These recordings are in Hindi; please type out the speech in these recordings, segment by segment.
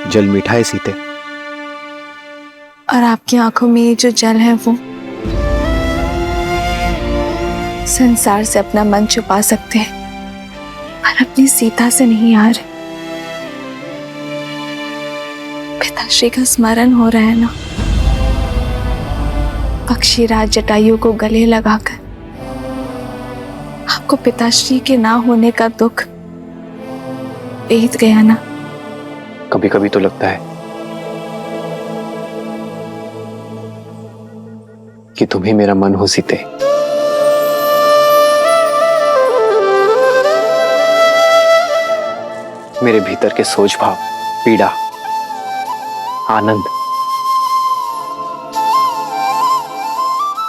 जल मीठा है सीते, और आपकी आंखों में ये जो जल है वो संसार से अपना मन छुपा सकते हैं, पर अपनी सीता से नहीं यार। पिताश्री का स्मरण हो रहा है ना, पक्षीराज जटायु को गले लगाकर आपको पिताश्री के ना होने का दुख बीत गया ना। कभी कभी तो लगता है कि तुम ही मेरा मन हो सीते। मेरे भीतर के सोच भाव, पीड़ा, आनंद,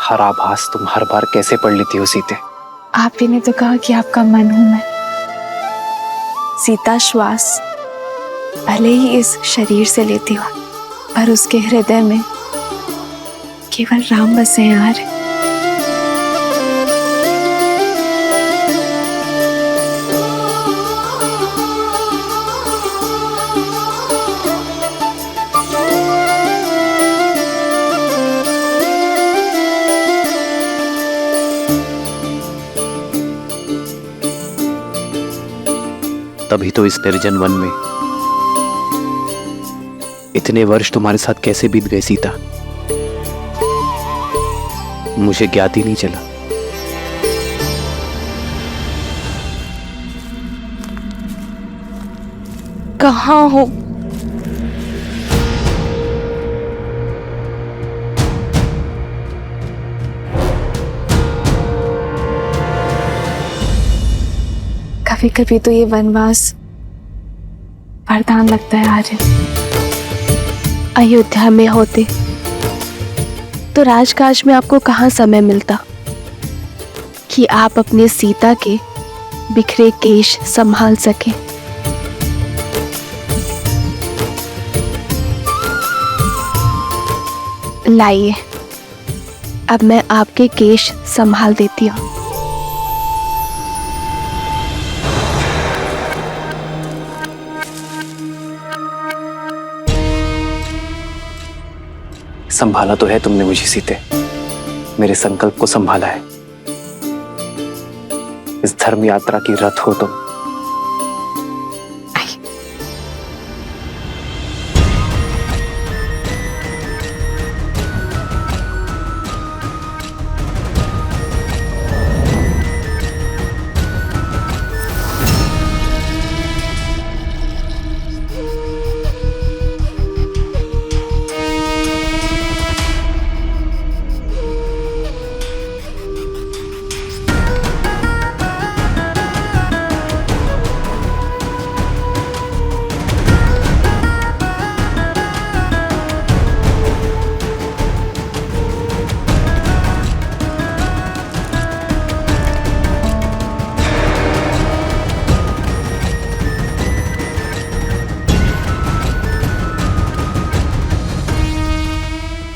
हर आभास तुम हर बार कैसे पढ़ लेती हो सीते। आप ही ने तो कहा कि आपका मन हूं मैं। सीता श्वास भले ही इस शरीर से लेती हो, पर उसके हृदय में केवल राम बसे हैं यार। तभी तो इस निर्जन वन में इतने वर्ष तुम्हारे साथ कैसे बीत गए सीता, मुझे ज्ञात ही नहीं चला। कहाँ हो? कभी कभी तो ये वनवास वरदान लगता है आर्यन। अयोध्या में होते तो राजकाज में आपको कहाँ समय मिलता कि आप अपने सीता के बिखरे केश संभाल सके। लाइए, अब मैं आपके केश संभाल देती हूँ। संभाला तो है तुमने मुझे सीते, मेरे संकल्प को संभाला है। इस धर्म यात्रा की रथ हो तुम।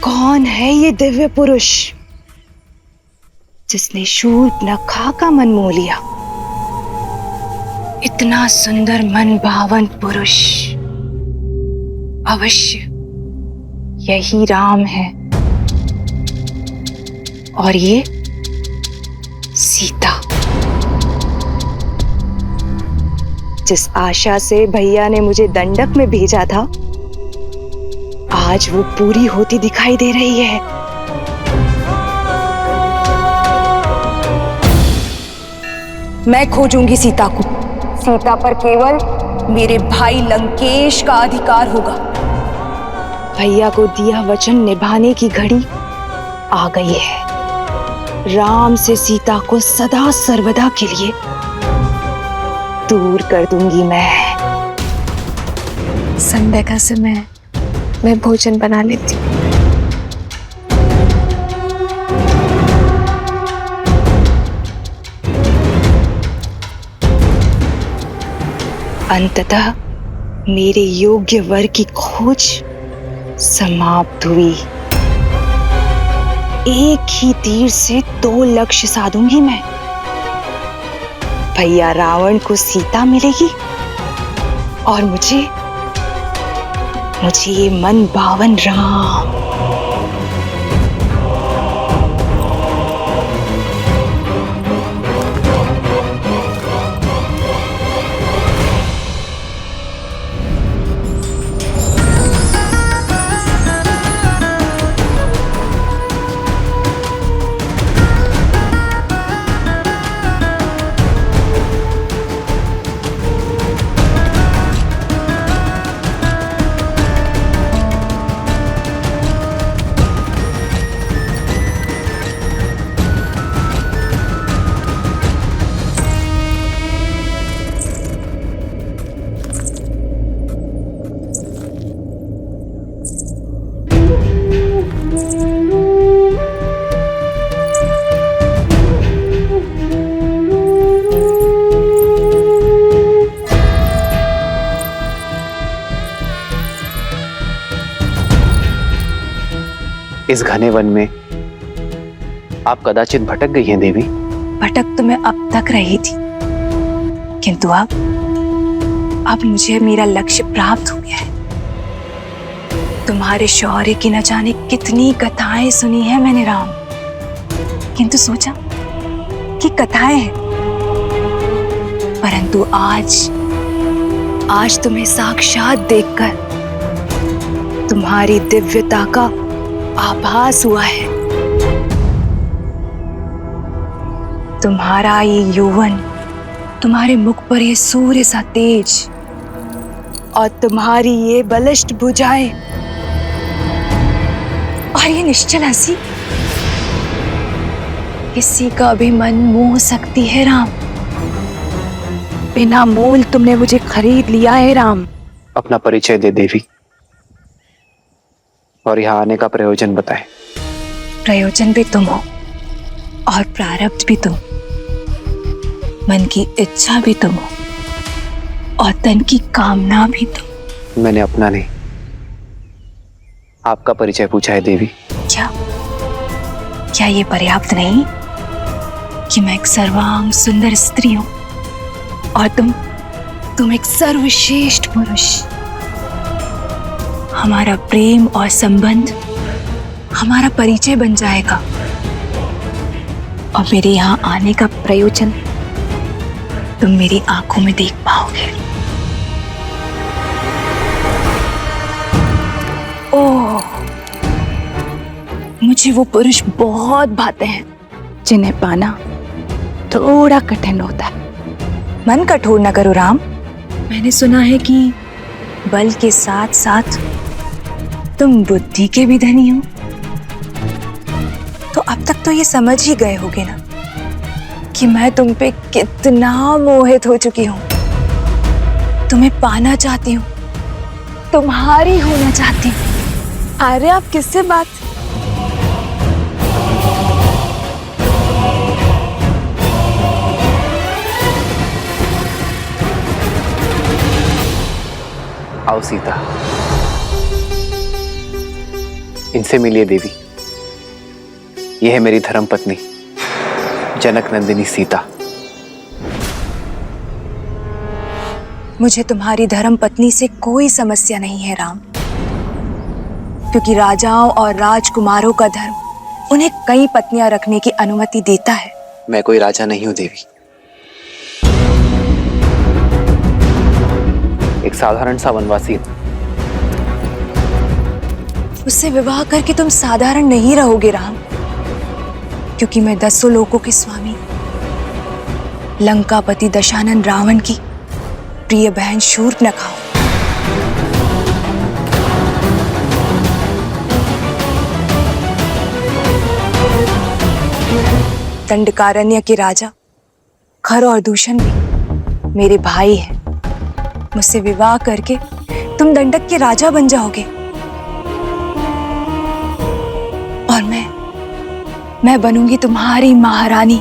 कौन है ये दिव्य पुरुष जिसने शूर्पणखा का मन मोह लिया? इतना सुंदर मन भावन पुरुष अवश्य यही राम है, और ये सीता। जिस आशा से भैया ने मुझे दंडक में भेजा था, आज वो पूरी होती दिखाई दे रही है। मैं खोजूंगी सीता को। सीता पर केवल मेरे भाई लंकेश का अधिकार होगा। भैया को दिया वचन निभाने की घड़ी आ गई है। राम से सीता को सदा सर्वदा के लिए दूर कर दूंगी मैं। संध्या का समय, मैं भोजन बना लेती हूँ। अंततः मेरे योग्य वर की खोज समाप्त हुई। एक ही तीर से 2 लक्ष्य साधूंगी मैं। भैया रावण को सीता मिलेगी और मुझे मुझे ये मन भावन राम इस घने वन में आप कदाचित भटक गई हैं देवी। भटक तो मैं अब तक रही थी, किंतु अब मुझे मेरा लक्ष्य प्राप्त हो गया है। तुम्हारे शौर्य की न जाने कितनी कथाएं सुनी है मैंने राम, किंतु सोचा कि कथाएं हैं, परंतु आज तुम्हें साक्षात देखकर तुम्हारी दिव्यता का आभास हुआ है। तुम्हारा ये यौवन, तुम्हारे मुख पर ये सूर्य सा तेज और तुम्हारी ये बलिष्ठ भुजाएं और ये निश्चल हंसी किसी का भी मन मोह सकती है राम। बिना मोल तुमने मुझे खरीद लिया है राम। अपना परिचय दे देवी और यहाँ आने का प्रयोजन बताएं। प्रयोजन भी तुम हो और प्रारब्ध भी तुम, मन की इच्छा भी तुम हो और तन की कामना भी तुम। मैंने अपना नहीं, आपका परिचय पूछा है देवी। क्या ये पर्याप्त नहीं कि मैं एक सर्वांग सुंदर स्त्री हूं और तुम एक सर्वश्रेष्ठ पुरुष। हमारा प्रेम और संबंध हमारा परिचय बन जाएगा और मेरे यहाँ आने का प्रयोजन तुम मेरी आंखों में देख पाओगे। ओह, मुझे वो पुरुष बहुत भाते हैं जिन्हें पाना थोड़ा कठिन होता है। मन कठोर न करो राम। मैंने सुना है कि बल के साथ साथ तुम बुद्धि के भी धनी हो, तो अब तक तो ये समझ ही गए होगे ना कि मैं तुम पे कितना मोहित हो चुकी हूं। तुम्हें पाना चाहती हूँ, तुम्हारी होना चाहती हूँ। अरे आप किससे बात? आओ सीता, इनसे मिलिए देवी। यह है मेरी धर्मपत्नी जनक नंदिनी सीता। मुझे तुम्हारी धर्मपत्नी से कोई समस्या नहीं है राम, क्योंकि राजाओं और राजकुमारों का धर्म उन्हें कई पत्नियां रखने की अनुमति देता है। मैं कोई राजा नहीं हूं देवी, एक साधारण सा वनवासी हूं। उससे विवाह करके तुम साधारण नहीं रहोगे राम, क्योंकि मैं 10 लोकों के स्वामी लंकापति दशानन रावण की प्रिय बहन शूर्पणखा हूं। दंडकारण्य के राजा खर और दूषण भी मेरे भाई हैं। मुझसे विवाह करके तुम दंडक के राजा बन जाओगे और मैं बनूंगी तुम्हारी महारानी।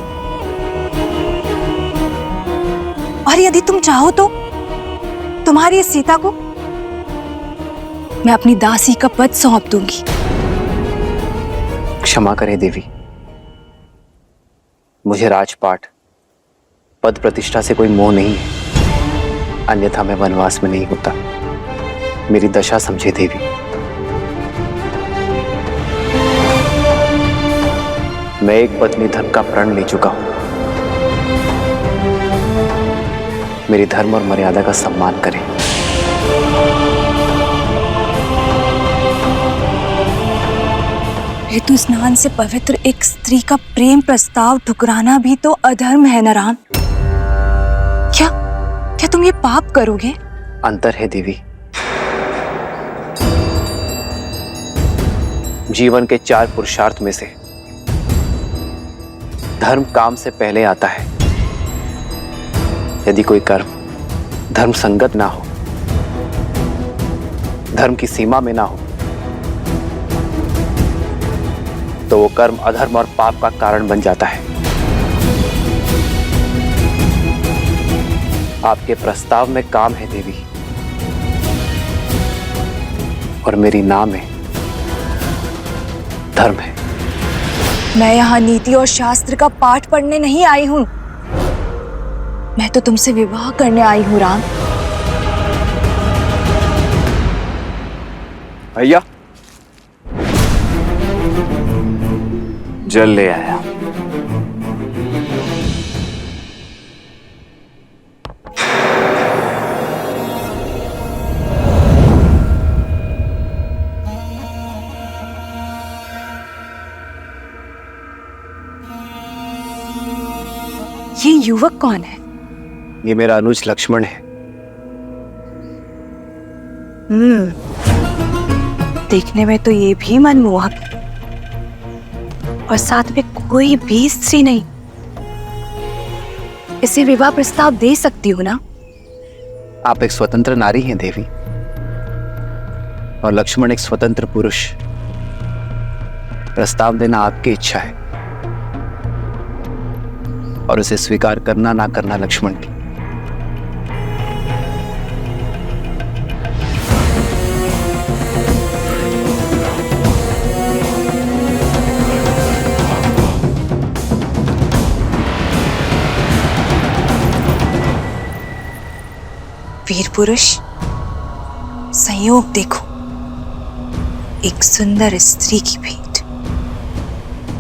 और यदि तुम चाहो तो तुम्हारी इस सीता को मैं अपनी दासी का पद सौंप दूंगी। क्षमा करें देवी, मुझे राजपाट पद प्रतिष्ठा से कोई मोह नहीं है, अन्यथा मैं वनवास में नहीं होता। मेरी दशा समझे देवी। मैं एक पत्नी धर्म का प्रण ले चुका हूं। मेरी धर्म और मर्यादा का सम्मान करें। ऋतु स्नान से पवित्र एक स्त्री का प्रेम प्रस्ताव ठुकराना भी तो अधर्म है ना राम। क्या क्या तुम ये पाप करोगे? अंतर है देवी। जीवन के 4 पुरुषार्थ में से धर्म काम से पहले आता है। यदि कोई कर्म धर्म संगत ना हो, धर्म की सीमा में ना हो, तो वो कर्म अधर्म और पाप का कारण बन जाता है। आपके प्रस्ताव में काम है देवी, और मेरी नाम में धर्म है। मैं यहाँ नीति और शास्त्र का पाठ पढ़ने नहीं आई हूँ। मैं तो तुमसे विवाह करने आई हूँ राम। भैया, जल ले आया। ये युवक कौन है? ये मेरा अनुज लक्ष्मण है। देखने में तो ये भी मनमोहक है, और साथ में कोई भी स्त्री नहीं। इसे विवाह प्रस्ताव दे सकती हूँ ना? आप एक स्वतंत्र नारी हैं देवी, और लक्ष्मण एक स्वतंत्र पुरुष। प्रस्ताव देना आपकी इच्छा है, और उसे स्वीकार करना ना करना लक्ष्मण की। वीर पुरुष, संयोग देखो, एक सुंदर स्त्री की भेंट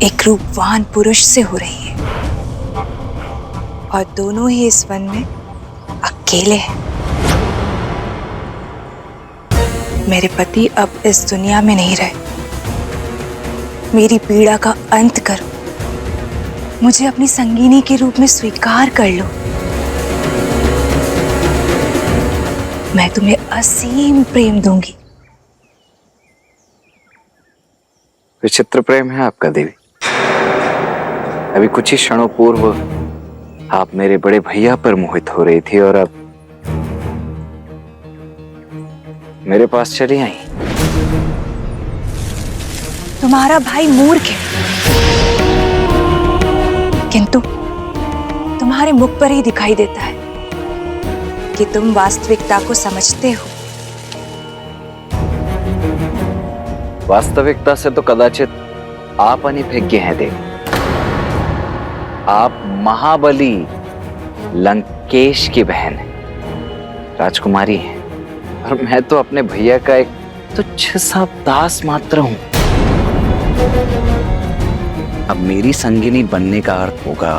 एक रूपवान पुरुष से हो रही है, और दोनों ही इस वन में अकेले हैं। मेरे पति अब इस दुनिया में नहीं रहे। मेरी पीड़ा का अंत करो, मुझे अपनी संगिनी के रूप में स्वीकार कर लो। मैं तुम्हें असीम प्रेम दूंगी। विचित्र प्रेम है आपका देवी। अभी कुछ ही क्षणों पूर्व आप मेरे बड़े भैया पर मोहित हो रही थी, और अब मेरे पास चली आई। तुम्हारा भाई मूर्ख है, किंतु तुम्हारे मुख पर ही दिखाई देता है कि तुम वास्तविकता को समझते हो। वास्तविकता से तो कदाचित आप अनभिज्ञ हैं देवी। आप महाबली लंकेश की बहन हैं, राजकुमारी हैं, और मैं तो अपने भैया का एक तुच्छ सा दास मात्र हूं। अब मेरी संगिनी बनने का अर्थ होगा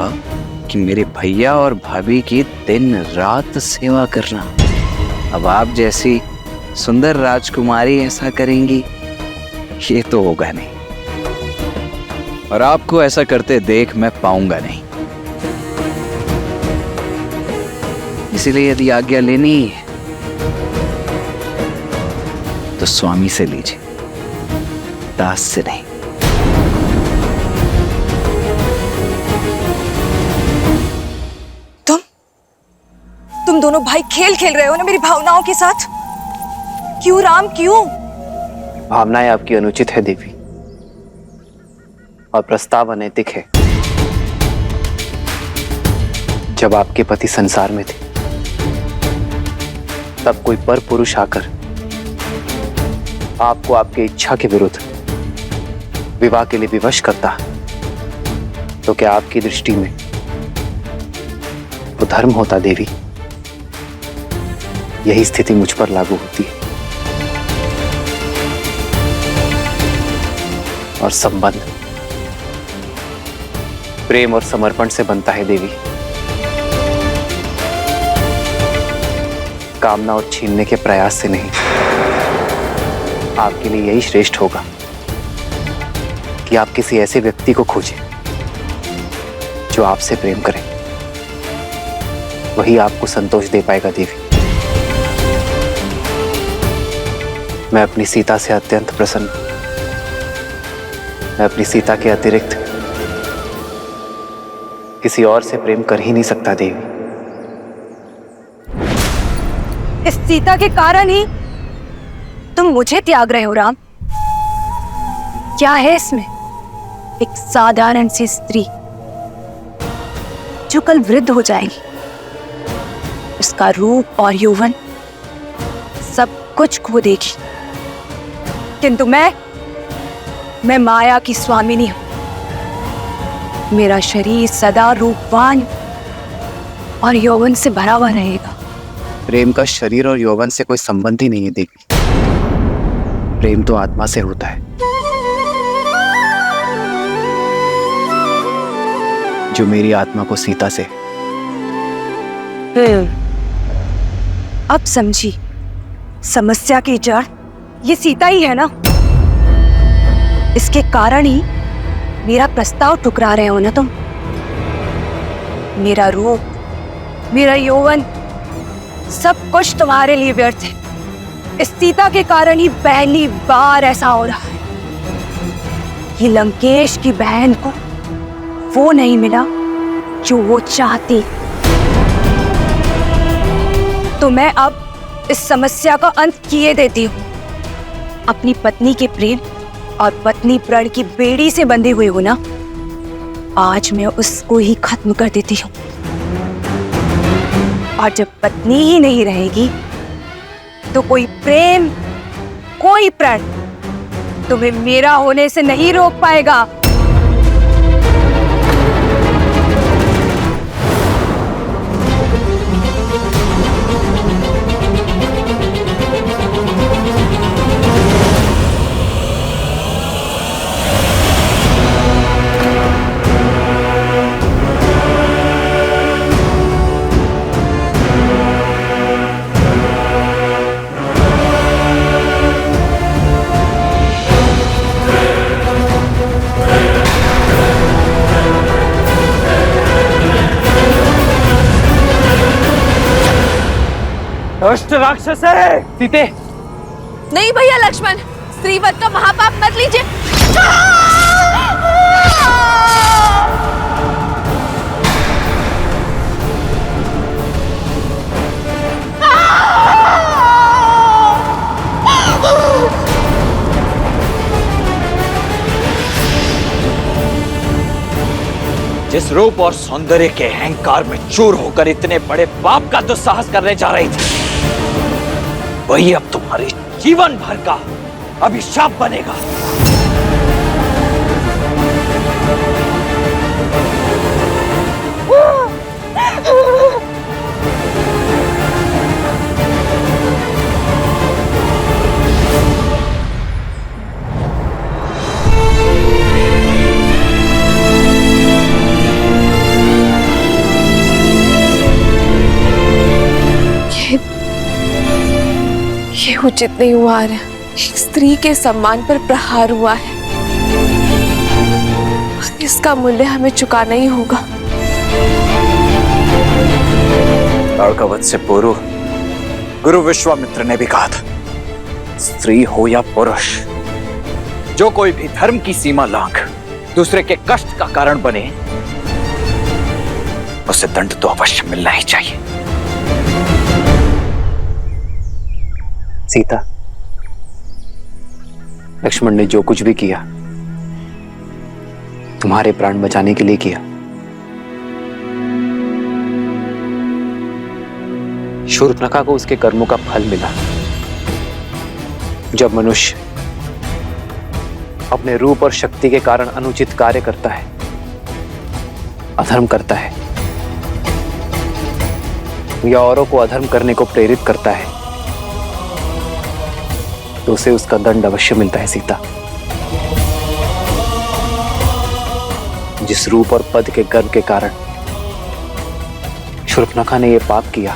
कि मेरे भैया और भाभी की दिन रात सेवा करना। अब आप जैसी सुंदर राजकुमारी ऐसा करेंगी, ये तो होगा नहीं, और आपको ऐसा करते देख मैं पाऊंगा नहीं। इसीलिए यदि आज्ञा लेनी है तो स्वामी से लीजिए, दास से नहीं। तुम दोनों भाई खेल खेल रहे हो ना मेरी भावनाओं के साथ। क्यों राम, क्यों? भावनाएं आपकी अनुचित है देवी, और प्रस्ताव अनैतिक है। जब आपके पति संसार में थे, तब कोई पर पुरुष आकर आपको आपके इच्छा के विरुद्ध विवाह के लिए विवश करता, तो क्या आपकी दृष्टि में वो धर्म होता देवी? यही स्थिति मुझ पर लागू होती है। और संबंध प्रेम और समर्पण से बनता है देवी। कामना और छीनने के प्रयास से नहीं। आपके लिए यही श्रेष्ठ होगा कि आप किसी ऐसे व्यक्ति को खोजें जो आपसे प्रेम करे। वही आपको संतोष दे पाएगा देवी। मैं अपनी सीता से अत्यंत प्रसन्न हूं। मैं अपनी सीता के अतिरिक्त किसी और से प्रेम कर ही नहीं सकता देवी। इस सीता के कारण ही तुम मुझे त्याग रहे हो राम। क्या है इसमें? एक साधारण सी स्त्री जो कल वृद्ध हो जाएगी। उसका रूप और यौवन सब कुछ खो देगी। किंतु मैं माया की स्वामिनी हूं। मेरा शरीर सदा रूपवान और यौवन से भरा हुआ रहेगा। प्रेम का शरीर और यौवन से कोई संबंध ही नहीं है देवी। प्रेम तो आत्मा से होता है, जो मेरी आत्मा को सीता से। अब समझी समस्या की जड़ ये सीता ही है ना। इसके कारण ही मेरा प्रस्ताव ठुकरा रहे हो ना तुम। मेरा रूप, मेरा यौवन सब कुछ तुम्हारे लिए व्यर्थ है। इस सीता के कारण ही पहली बार ऐसा हो रहा है कि लंकेश की बहन को वो नहीं मिला जो वो चाहती। तो मैं अब इस समस्या का अंत किए देती हूँ। अपनी पत्नी के प्रेम और पत्नी प्रण की बेड़ी से बंधे हुए हो ना, आज मैं उसको ही खत्म कर देती हूँ। और जब पत्नी ही नहीं रहेगी तो कोई प्रेम, कोई प्रण तुम्हें मेरा होने से नहीं रोक पाएगा। दुष्ट राक्षस है सीते। नहीं भैया लक्ष्मण, स्त्रीवध का महापाप मत लीजिए। जिस रूप और सौंदर्य के अहंकार में चूर होकर इतने बड़े पाप का दुस्साहस करने जा रही थी, वही अब तुम्हारे जीवन भर का अभिशाप बनेगा। ये उचित नहीं हुआ है। एक स्त्री के सम्मान पर प्रहार हुआ है। इसका मूल्य हमें चुकाना ही होगा। अर्कवत से पूर्व गुरु विश्वामित्र ने भी कहा था, स्त्री हो या पुरुष, जो कोई भी धर्म की सीमा लांघ दूसरे के कष्ट का कारण बने, उसे दंड तो अवश्य मिलना ही चाहिए। सीता, लक्ष्मण ने जो कुछ भी किया तुम्हारे प्राण बचाने के लिए किया। शूर्पणखा को उसके कर्मों का फल मिला। जब मनुष्य अपने रूप और शक्ति के कारण अनुचित कार्य करता है, अधर्म करता है या औरों को अधर्म करने को प्रेरित करता है, तो उसे उसका दंड अवश्य मिलता है सीता। जिस रूप और पद के गर्व के कारण शूर्पणखा ने यह पाप किया,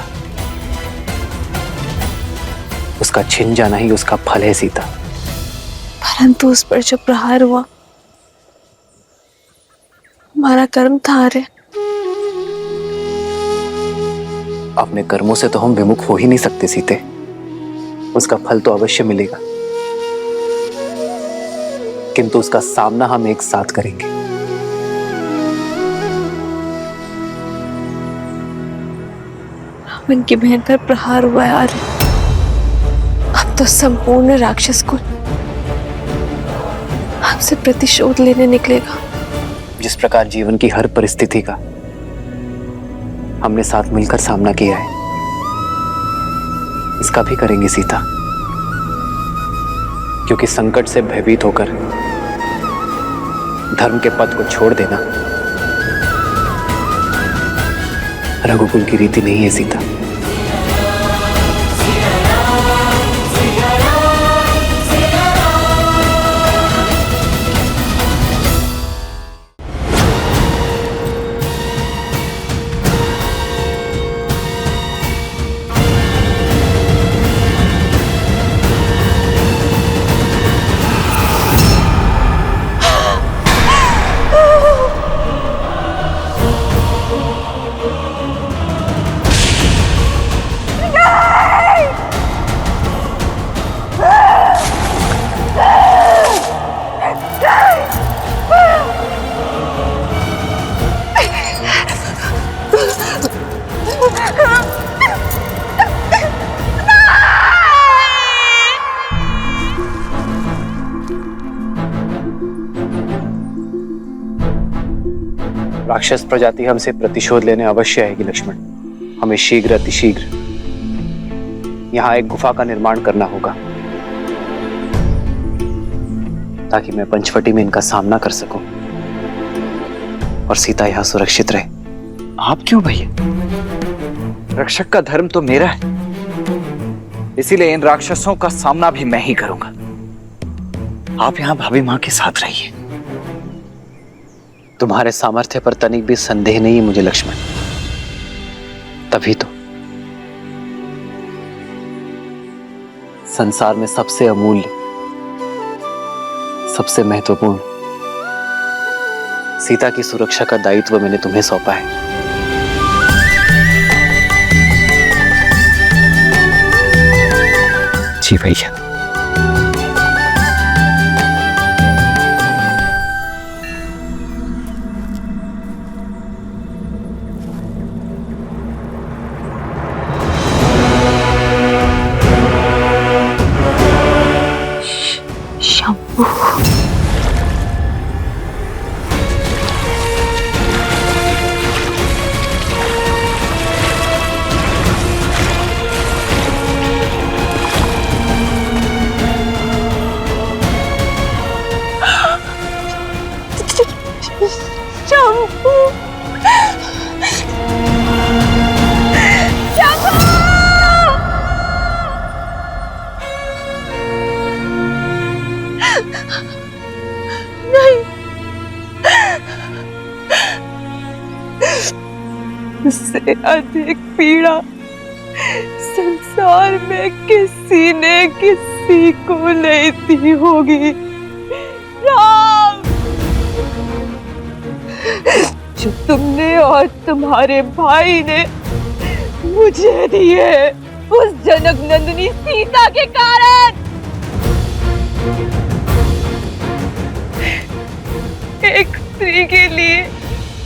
उसका छिन जाना ही उसका फल है सीता। परंतु उस पर जो प्रहार हुआ, हमारा कर्म था रे। अपने कर्मों से तो हम विमुख हो ही नहीं सकते सीते, उसका फल तो अवश्य मिलेगा, किंतु उसका सामना हम एक साथ करेंगे। रावण की बहन पर प्रहार हुआ यार। अब तो संपूर्ण राक्षस कुल हमसे प्रतिशोध लेने निकलेगा। जिस प्रकार जीवन की हर परिस्थिति का हमने साथ मिलकर सामना किया है, इसका भी करेंगे सीता, क्योंकि संकट से भयभीत होकर धर्म के पथ को छोड़ देना रघुकुल की रीति नहीं है सीता। राक्षस प्रजाति हमसे प्रतिशोध लेने अवश्य आएगी लक्ष्मण। हमें शीघ्र अतिशीघ्र यहां एक गुफा का निर्माण करना होगा, ताकि मैं पंचवटी में इनका सामना कर सकूं और सीता यहां सुरक्षित रहे। आप क्यों भैया? रक्षक का धर्म तो मेरा है, इसीलिए इन राक्षसों का सामना भी मैं ही करूंगा। आप यहां भाभी मां के साथ रहिए। तुम्हारे सामर्थ्य पर तनिक भी संदेह नहीं है मुझे लक्ष्मण, तभी तो संसार में सबसे अमूल्य, सबसे महत्वपूर्ण सीता की सुरक्षा का दायित्व मैंने तुम्हें सौंपा है। जी भैया। शंभू, इससे अधिक पीड़ा संसार में किसी ने किसी को नहीं दी होगी। राम, जो तुमने और तुम्हारे भाई ने मुझे दी है, उस जनक नंदिनी सीता के कारण। एक स्त्री के लिए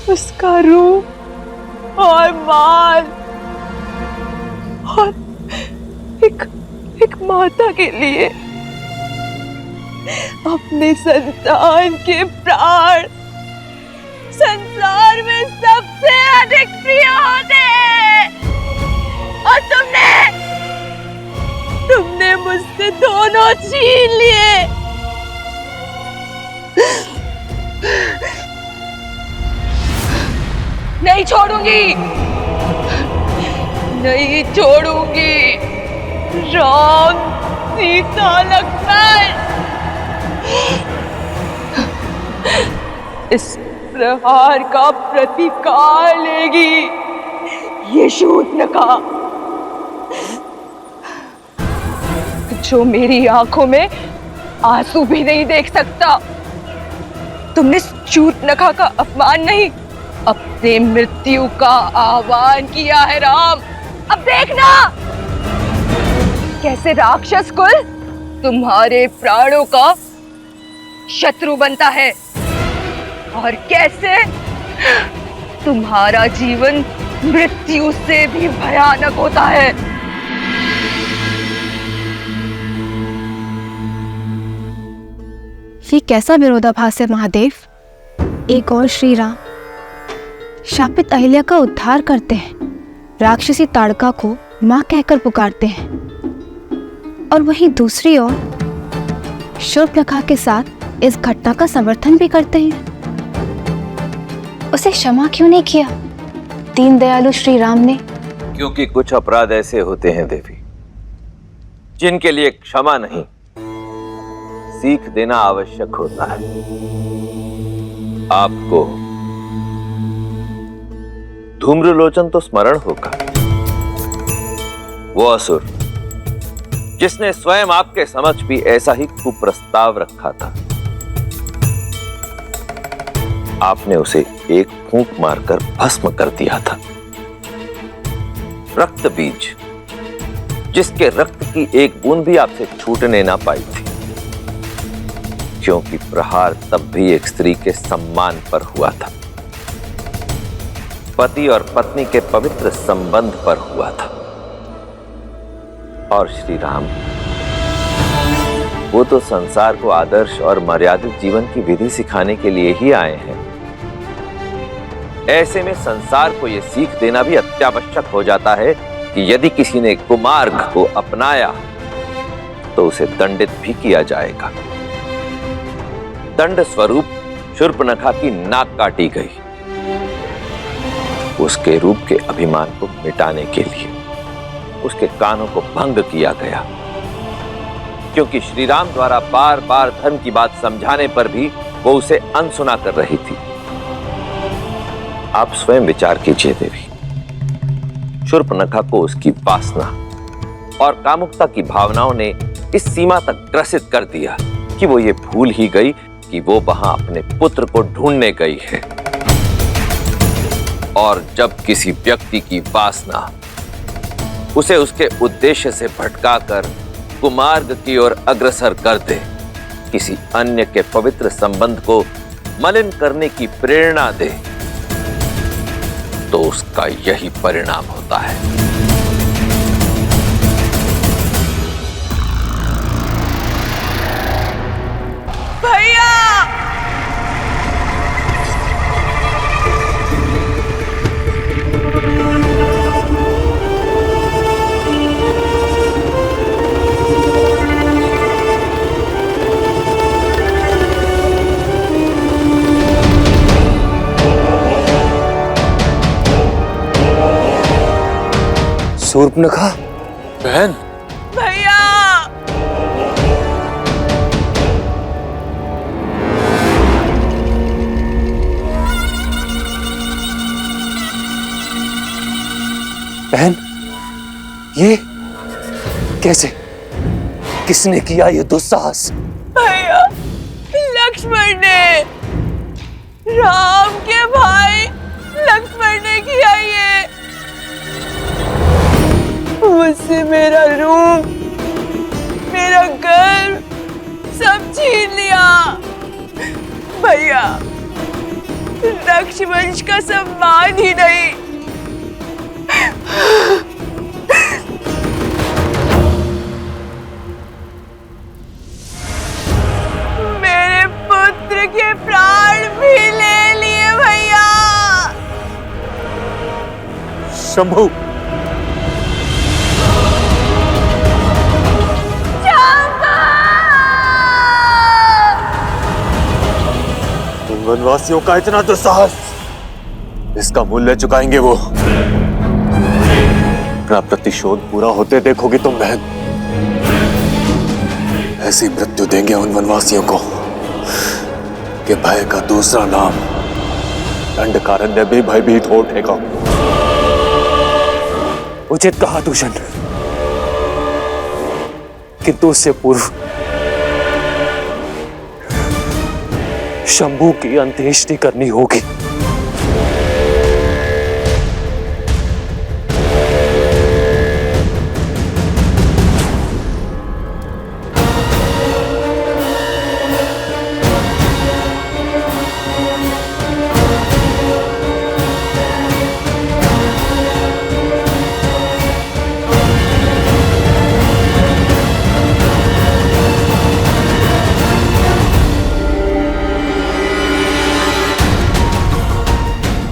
उसका रूप और माल, और एक माता के लिए अपने संतान के प्राण संसार में सबसे अधिक प्रिय होते हैं। और तुमने मुझसे दोनों छीन लिए। नहीं छोड़ूंगी, नहीं छोड़ूंगी। राम, सीता, लक्ष्मण, इस प्रहार का प्रतिकार लेगी ये शूर्पणखा, जो मेरी आंखों में आंसू भी नहीं देख सकता। तुमने शूर्पणखा का अपमान नहीं, अपने मृत्यु का आह्वान किया है राम। अब देखना कैसे राक्षस कुल तुम्हारे प्राणों का शत्रु बनता है और कैसे तुम्हारा जीवन मृत्यु से भी भयानक होता है। ये कैसा विरोधाभास है महादेव? एक और श्री राम शापित अहिल्या का उद्धार करते हैं, राक्षसी ताड़का को मां कहकर पुकारते हैं, और वहीं दूसरी ओर शूर्पणखा के साथ इस घटना का समर्थन भी करते हैं। उसे क्षमा क्यों नहीं किया दीन दयालु श्री राम ने? क्योंकि कुछ अपराध ऐसे होते हैं देवी जिनके लिए क्षमा नहीं, सीख देना आवश्यक होता है। आपको धूम्रलोचन तो स्मरण होगा, वो असुर जिसने स्वयं आपके समक्ष भी ऐसा ही कुप्रस्ताव रखा था। आपने उसे एक फूंक मारकर भस्म कर दिया था। रक्त बीज जिसके रक्त की एक बूंद भी आपसे छूटने ना पाई थी, क्योंकि प्रहार तब भी एक स्त्री के सम्मान पर हुआ था, पति और पत्नी के पवित्र संबंध पर हुआ था। और श्री राम वो तो संसार को आदर्श और मर्यादित जीवन की विधि सिखाने के लिए ही आए हैं। ऐसे में संसार को यह सीख देना भी अत्यावश्यक हो जाता है कि यदि किसी ने कुमार्ग को अपनाया तो उसे दंडित भी किया जाएगा। दंड स्वरूप शूर्पणखा की नाक काटी गई, उसके रूप के अभिमान को मिटाने के लिए उसके कानों को भंग किया गया, क्योंकि श्री राम द्वारा बार बार धर्म की बात समझाने पर भी वो उसे अनसुना कर रही थी। आप स्वयं विचार कीजिए देवी, शूर्पणखा को उसकी वासना और कामुकता की भावनाओं ने इस सीमा तक ग्रसित कर दिया कि वो ये भूल ही गई कि वो वहां अपने पुत्र को ढूंढने गई है। और जब किसी व्यक्ति की वासना उसे उसके उद्देश्य से भटकाकर कुमार्ग की ओर अग्रसर कर दे, किसी अन्य के पवित्र संबंध को मलिन करने की प्रेरणा दे, तो उसका यही परिणाम होता है। भैया! शूर्पणखा बहन, भैया! बहन, ये कैसे? किसने किया ये दुस्साहस? भैया, लक्ष्मण ने, राम के भाई लक्ष्मण ने किया ये। मुझसे मेरा रूप, मेरा गर्व सब छीन लिया। भैया, रक्षवंश का सम्मान ही नहीं, मेरे पुत्र के प्राण भी ले लिए भैया। शंभू, वनवासियों का इतना दुस्साहस, इसका मूल्य चुकाएंगे वो। अपना प्रतिशोध पूरा होते देखोगी तुम बहन। ऐसी मृत्यु देंगे उन वनवासियों को कि भय का दूसरा नाम दंडकारण्य भी भयभीत हो उठेगा। उचित कहा दूषण, किंतु उससे पूर्व शंभू की अंत्येष्टि करनी होगी।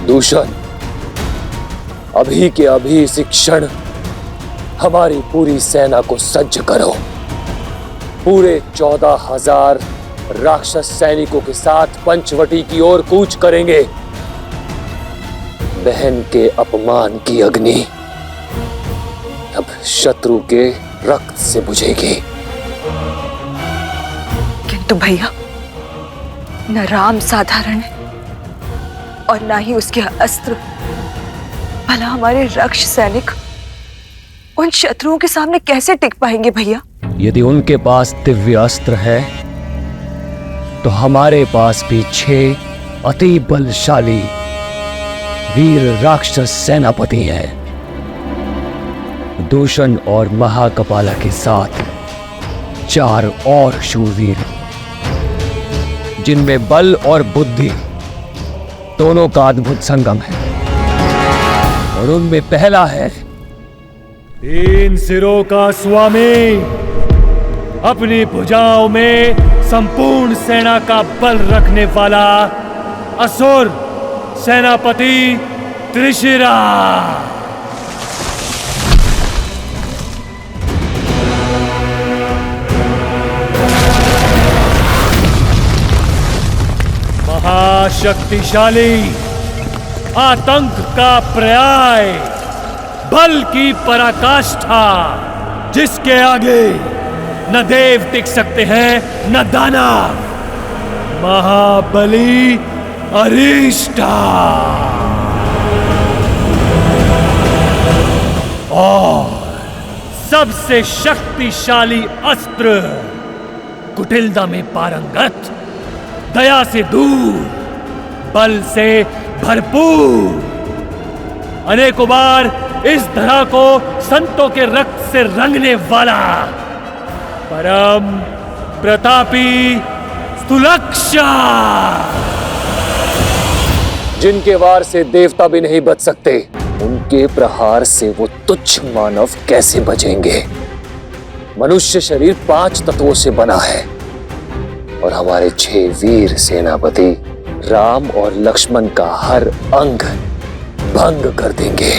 दूषण, अभी के अभी इसी क्षण हमारी पूरी सेना को सज्ज करो। पूरे 14,000 राक्षस सैनिकों के साथ पंचवटी की ओर कूच करेंगे। बहन के अपमान की अग्नि अब शत्रु के रक्त से बुझेगी। किंतु भैया, न राम साधारण है और ना ही उसके अस्त्र। भला हमारे रक्ष सैनिक उन शत्रुओं के सामने कैसे टिक पाएंगे भैया? यदि उनके पास दिव्य अस्त्र है तो हमारे पास भी 6 अति बलशाली वीर राक्षस सेनापति हैं। दूषण और महाकपाला के साथ 4 और शूरवीर, जिनमें बल और बुद्धि दोनों का अद्भुत संगम है। और उनमें पहला है 3 सिरों का स्वामी, अपनी भुजाओं में संपूर्ण सेना का बल रखने वाला असुर सेनापति त्रिशिरा। महाशक्तिशाली, आतंक का पर्याय, बल की पराकाष्ठा, जिसके आगे न देव टिक सकते हैं न दानव, महाबली अरिष्टा। और सबसे शक्तिशाली अस्त्र, कुटिलता में पारंगत, दया से दूर, बल से भरपूर, अनेकों बार इस धरा को संतों के रक्त से रंगने वाला परम प्रतापी स्थूलक्षा, जिनके वार से देवता भी नहीं बच सकते, उनके प्रहार से वो तुच्छ मानव कैसे बचेंगे? मनुष्य शरीर 5 तत्वों से बना है और हमारे 6 वीर सेनापति राम और लक्ष्मण का हर अंग भंग कर देंगे,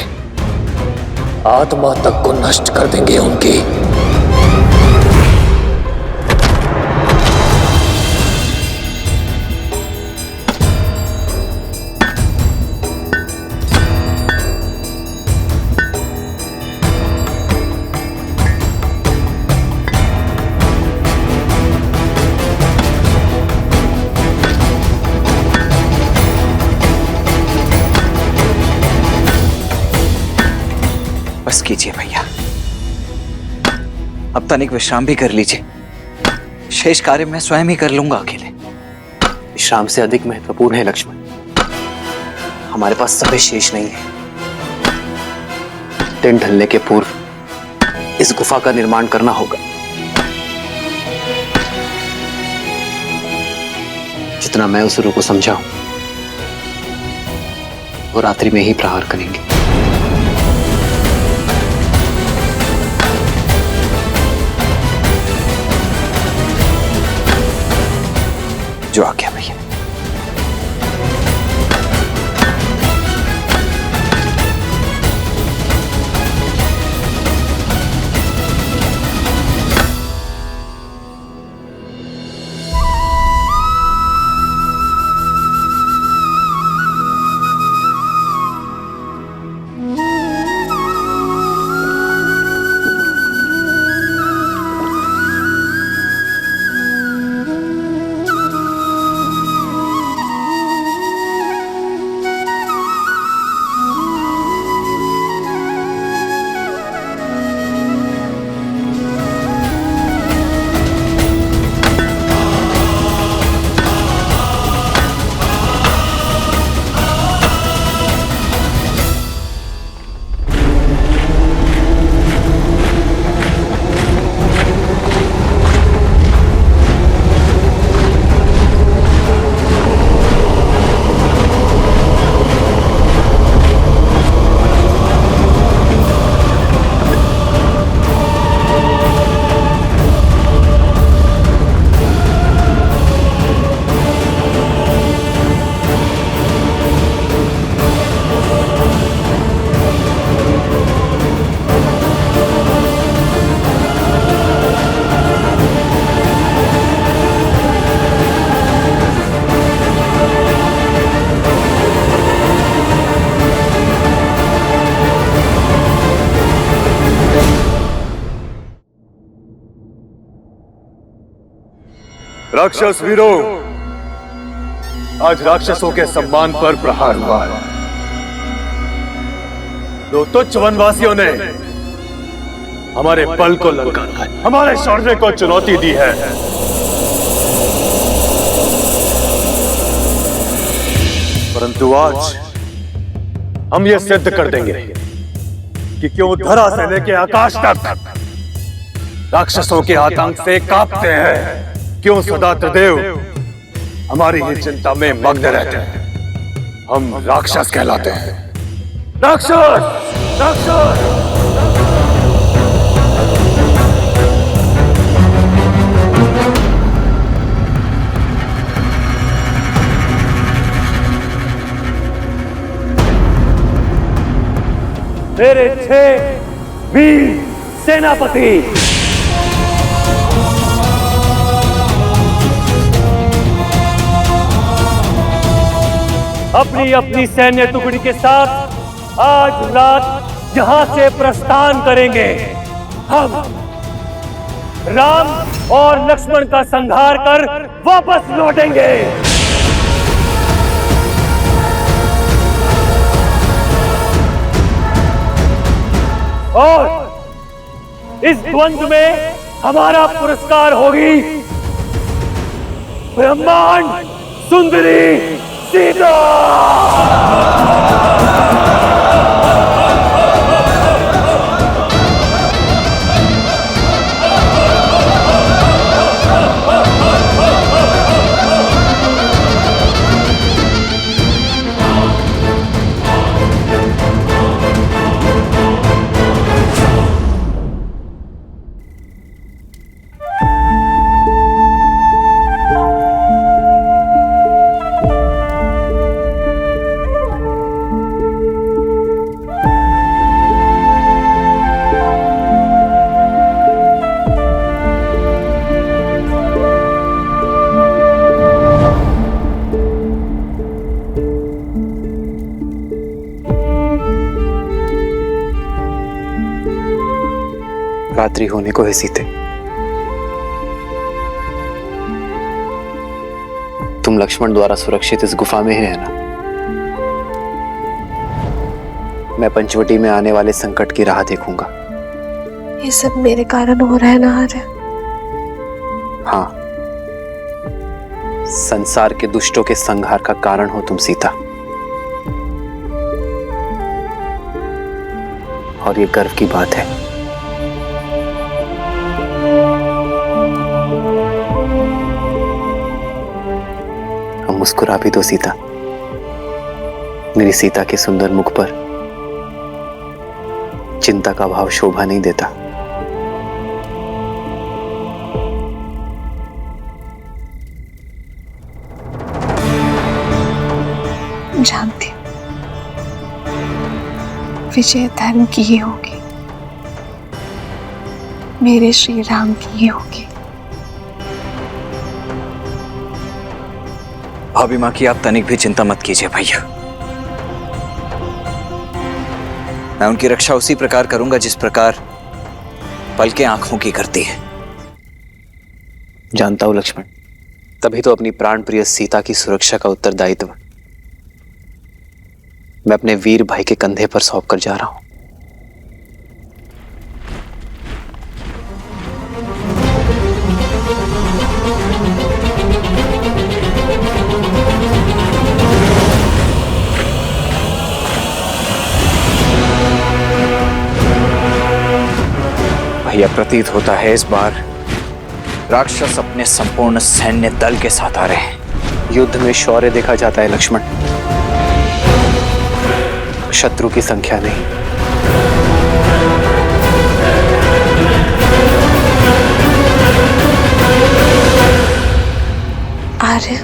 आत्मा तक को नष्ट कर देंगे उनकी। बस कीजिए भैया, अब तनिक विश्राम भी कर लीजिए। शेष कार्य मैं स्वयं ही कर लूंगा अकेले। विश्राम से अधिक महत्वपूर्ण है लक्ष्मण, हमारे पास समय शेष नहीं है। दिन ढलने के पूर्व इस गुफा का निर्माण करना होगा। जितना मैं उस रूप को समझा हूं, वो रात्रि में ही प्रहार करेंगे। जो आ गया भैया। राक्षस वीरों, आज राक्षसों के सम्मान पर प्रहार हुआ है। दो तुच्छ वनवासियों ने हमारे बल को ललकारा है, हमारे शौर्य को चुनौती दी है। परंतु आज हम ये सिद्ध कर देंगे कि क्यों धरा से लेके आकाश तक राक्षसों के आतंक से कांपते हैं, क्यों सदा त्रिदेव हमारी ही चिंता में मग्न रहते हैं। हम राक्षस कहलाते हैं। राक्षस, राक्षस। मेरे 6 वीर सेनापति अपनी अपनी सैन्य टुकड़ी के साथ आज रात यहां से प्रस्थान करेंगे। हम राम और लक्ष्मण का संहार कर वापस लौटेंगे। और इस द्वंद्व में हमारा पुरस्कार होगी ब्रह्मांड सुंदरी सीता। रात्रि होने को है सीते। तुम लक्ष्मण द्वारा सुरक्षित इस गुफा में ही रहना। मैं पंचवटी में आने वाले संकट की राह देखूंगा। ये सब मेरे कारण हो रहा है ना आर्य? हाँ, संसार के दुष्टों के संहार का कारण हो तुम सीता। और ये गर्व की बात है। मुस्कुरा भी दो सीता। मेरी सीता के सुंदर मुख पर चिंता का भाव शोभा नहीं देता। जानती हूँ विजय धर्म की ही होगी, मेरे श्री राम की ही होगी। भाभी माँ की आप तनिक भी चिंता मत कीजिए भैया। मैं उनकी रक्षा उसी प्रकार करूंगा जिस प्रकार पल के आंखों की करती है। जानता हूं लक्ष्मण, तभी तो अपनी प्राण प्रिय सीता की सुरक्षा का उत्तरदायित्व मैं अपने वीर भाई के कंधे पर सौंप कर जा रहा हूं। भैया, प्रतीत होता है इस बार राक्षस अपने संपूर्ण सैन्य दल के साथ आ रहे हैं। युद्ध में शौर्य देखा जाता है लक्ष्मण, शत्रु की संख्या नहीं। आर्य,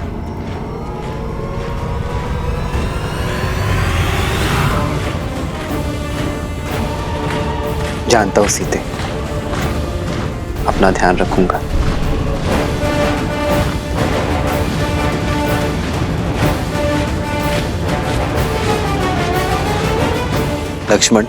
जानता हूं सीते, अपना ध्यान रखूंगा। लक्ष्मण,